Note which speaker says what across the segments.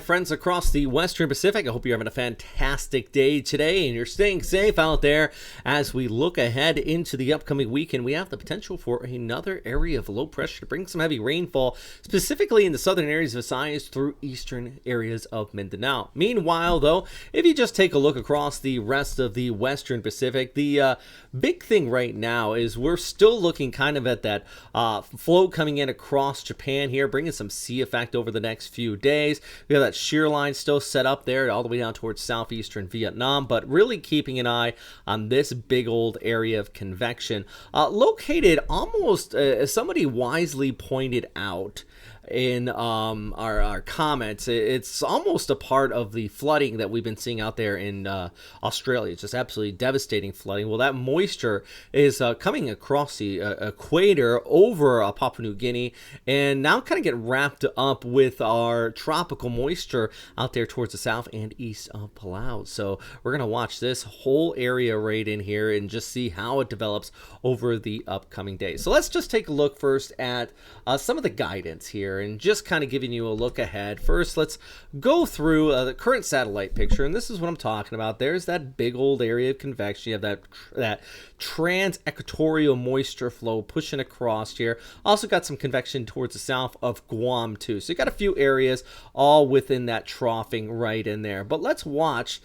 Speaker 1: Friends across the Western Pacific, I hope you're having a fantastic day today and you're staying safe out there. As we look ahead into the upcoming weekend, we have the potential for another area of low pressure to bring some heavy rainfall, specifically in the southern areas of Visayas through eastern areas of Mindanao. Meanwhile, though, if you just take a look across the rest of the Western Pacific, the big thing right now is we're still looking kind of at that flow coming in across Japan here, bringing some sea effect over the next few days. We have that shear line still set up there all the way down towards southeastern Vietnam, but really keeping an eye on this big old area of convection located almost, as somebody wisely pointed out in our comments, it's almost a part of the flooding that we've been seeing out there in Australia. It's just absolutely devastating flooding. Well, that moisture is coming across the equator over Papua New Guinea and now kind of get wrapped up with our tropical moisture out there towards the south and east of Palau. So we're going to watch this whole area right in here and just see how it develops over the upcoming days. So let's just take a look first at some of the guidance here and just kind of giving you a look ahead. First, let's go through the current satellite picture, and this is what I'm talking about. There's that big old area of convection. You have that trans-equatorial moisture flow pushing across here. Also got some convection towards the south of Guam too. So you got a few areas all within that troughing right in there. But let's watch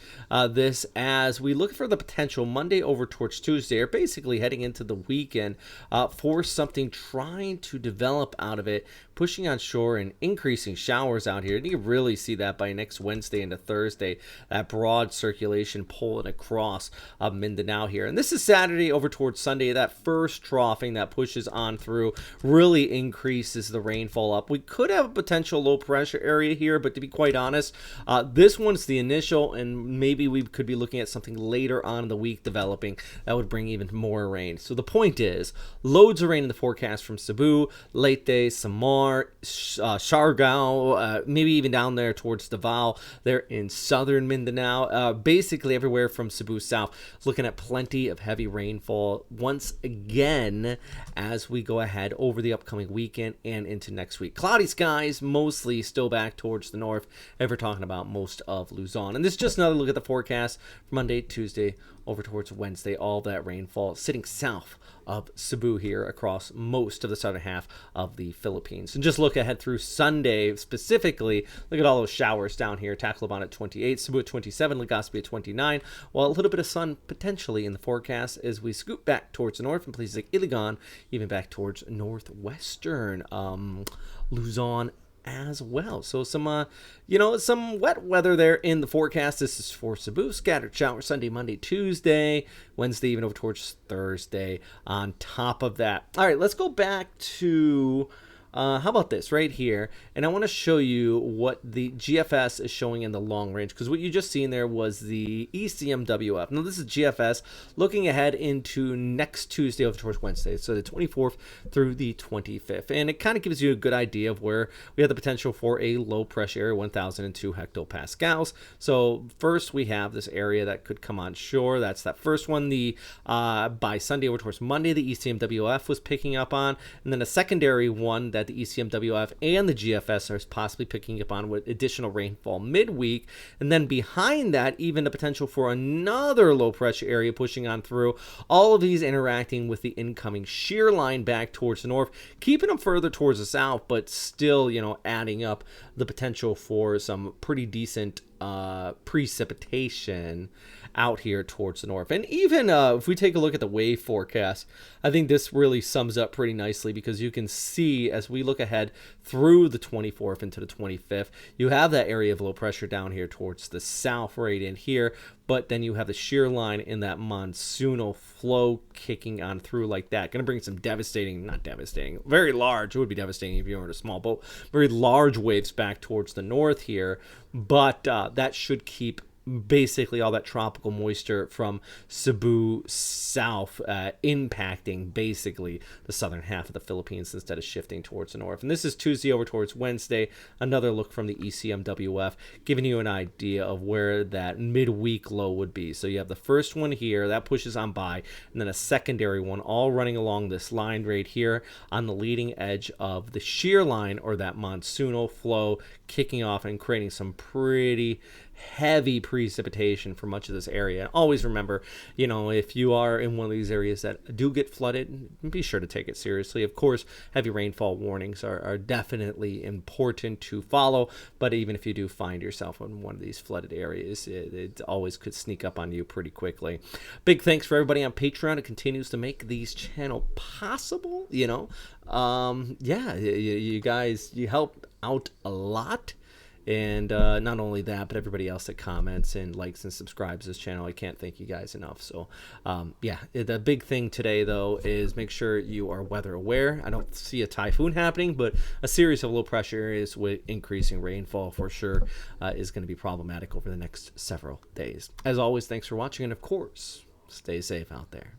Speaker 1: this as we look for the potential Monday over towards Tuesday, or basically heading into the weekend for something trying to develop out of it, pushing on shore and increasing showers out here. And you can really see that by next Wednesday into Thursday, that broad circulation pulling across Mindanao here. And this is Saturday over towards Sunday. That first troughing that pushes on through really increases the rainfall up. We could have a potential low pressure area here, but to be quite honest, this one's the initial, and maybe we could be looking at something later on in the week developing that would bring even more rain. So the point is, loads of rain in the forecast from Cebu, Leyte, Samar, Siargao, maybe even down there towards Davao, there in southern Mindanao, basically everywhere from Cebu south, looking at plenty of heavy rainfall once again as we go ahead over the upcoming weekend and into next week. Cloudy skies, mostly still back towards the north, if we're talking about most of Luzon. And this is just another look at the forecast for Monday, Tuesday, over towards Wednesday. All that rainfall sitting south of Cebu here across most of the southern half of the Philippines. And just look ahead through Sunday specifically. Look at all those showers down here. Tacloban at 28, Cebu at 27, Legazpi at 29, while a little bit of sun potentially in the forecast as we scoot back towards the north in places like Iligan, even back towards northwestern Luzon as well. So some some wet weather there in the forecast. This is for Cebu. Scattered showers Sunday, Monday, Tuesday, Wednesday, even over towards Thursday on top of that. All right, let's go back to how about this right here? And I want to show you what the GFS is showing in the long range, because what you just seen there was the ECMWF. Now this is GFS looking ahead into next Tuesday over towards Wednesday, so the 24th through the 25th. And it kind of gives you a good idea of where we have the potential for a low pressure area, 1002 hectopascals. So first we have this area that could come on shore. That's that first one. The by Sunday over towards Monday, the ECMWF was picking up on, and then a secondary one that the ECMWF and the GFS are possibly picking up on with additional rainfall midweek. And then behind that, even the potential for another low pressure area pushing on through. All of these interacting with the incoming shear line back towards the north, keeping them further towards the south, but still, adding up the potential for some pretty decent precipitation out here towards the north. And even if we take a look at the wave forecast, I think this really sums up pretty nicely, because you can see as we look ahead through the 24th into the 25th, you have that area of low pressure down here towards the south right in here, but then you have the shear line in that monsoonal flow kicking on through like that. Going to bring some not devastating, very large, it would be devastating if you were in a small boat, very large waves back towards the north here, but that should keep basically all that tropical moisture from Cebu south impacting basically the southern half of the Philippines instead of shifting towards the north. And this is Tuesday over towards Wednesday. Another look from the ECMWF, giving you an idea of where that midweek low would be. So you have the first one here that pushes on by, and then a secondary one all running along this line right here on the leading edge of the shear line, or that monsoonal flow kicking off and creating some pretty heavy precipitation for much of this area. And always remember, if you are in one of these areas that do get flooded, be sure to take it seriously. Of course, heavy rainfall warnings are definitely important to follow, but even if you do find yourself in one of these flooded areas, it always could sneak up on you pretty quickly. Big thanks for everybody on Patreon. It continues to make these channel possible. You guys, you help out a lot. And not only that, but everybody else that comments and likes and subscribes to this channel, I can't thank you guys enough. So the big thing today though is make sure you are weather aware. I don't see a typhoon happening, but a series of low pressure areas with increasing rainfall for sure is going to be problematic over the next several days. As always, thanks for watching, and of course, stay safe out there.